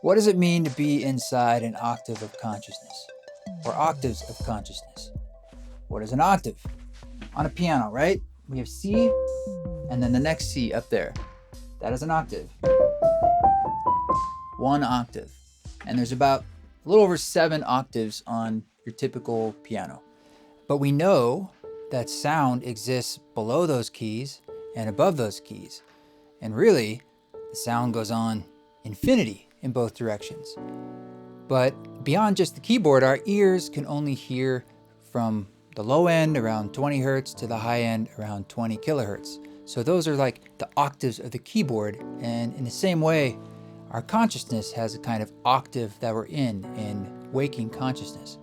What does it mean to be inside an octave of consciousness, or octaves of consciousness? What is an octave? On a piano, right? We have C, and then the next C up there. That is an octave. One octave. And there's about a little over 7 octaves on your typical piano. But we know that sound exists below those keys and above those keys. And really, the sound goes on infinity in both directions. But beyond just the keyboard, our ears can only hear from the low end around 20 hertz to the high end around 20 kilohertz. So those are like the octaves of the keyboard. And in the same way, our consciousness has a kind of octave that we're in waking consciousness.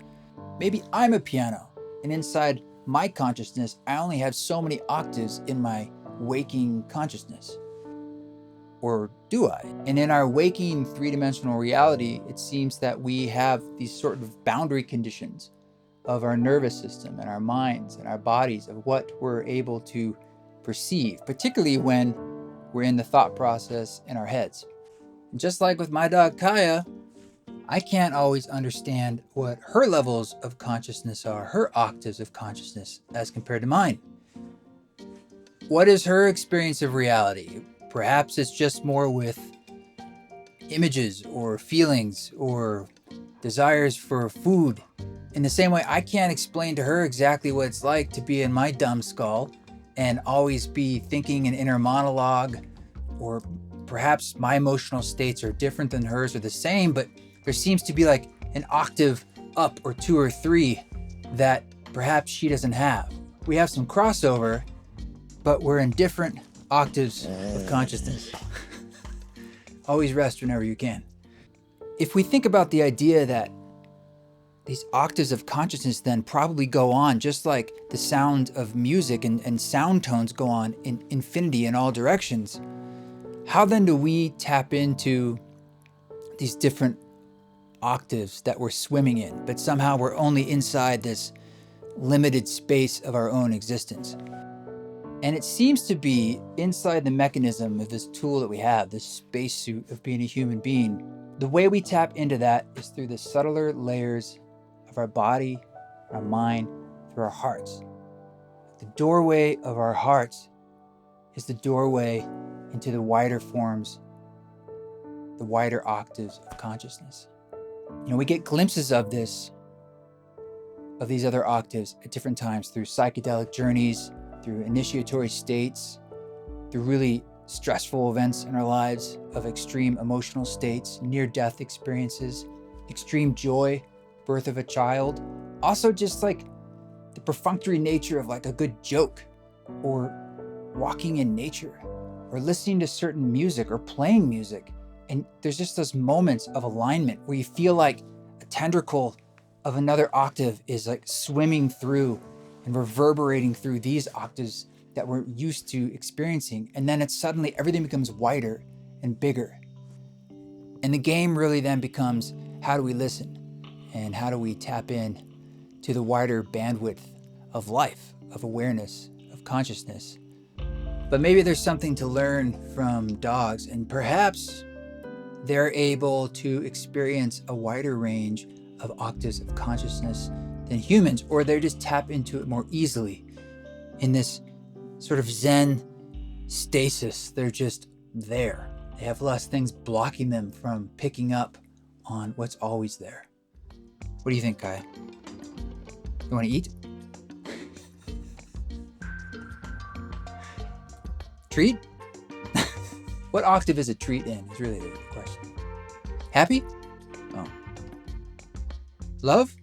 Maybe I'm a piano, and inside my consciousness, I only have so many octaves in my waking consciousness. Or do I? And in our waking three-dimensional reality, it seems that we have these sort of boundary conditions of our nervous system and our minds and our bodies of what we're able to perceive, particularly when we're in the thought process in our heads. And just like with my dog Kaya, I can't always understand what her levels of consciousness are, her octaves of consciousness as compared to mine. What is her experience of reality? Perhaps it's just more with images or feelings or desires for food. In the same way, I can't explain to her exactly what it's like to be in my dumb skull and always be thinking an inner monologue, or perhaps my emotional states are different than hers or the same, but there seems to be like an octave up or 2 or 3 that perhaps she doesn't have. We have some crossover, but we're in different octaves of consciousness. Always rest whenever you can. If we think about the idea that these octaves of consciousness then probably go on just like the sound of music and sound tones go on in infinity in all directions, how then do we tap into these different octaves that we're swimming in, but somehow we're only inside this limited space of our own existence? And it seems to be inside the mechanism of this tool that we have, this spacesuit of being a human being. The way we tap into that is through the subtler layers of our body, our mind, through our hearts. The doorway of our hearts is the doorway into the wider forms, the wider octaves of consciousness. We get glimpses of this, of these other octaves at different times through psychedelic journeys, through initiatory states, through really stressful events in our lives of extreme emotional states, near-death experiences, extreme joy, birth of a child. Also just like the perfunctory nature of like a good joke, or walking in nature, or listening to certain music or playing music. And there's just those moments of alignment where you feel like a tendril of another octave is like swimming through and reverberating through these octaves that we're used to experiencing. And then it's suddenly everything becomes wider and bigger. And the game really then becomes, how do we listen? And how do we tap in to the wider bandwidth of life, of awareness, of consciousness? But maybe there's something to learn from dogs, and perhaps they're able to experience a wider range of octaves of consciousness than humans, or they just tap into it more easily in this sort of Zen stasis. They're just there. They have less things blocking them from picking up on what's always there. What do you think, Kaya? You want to eat? Treat? What octave is a treat in is really the question. Happy? Oh. Love?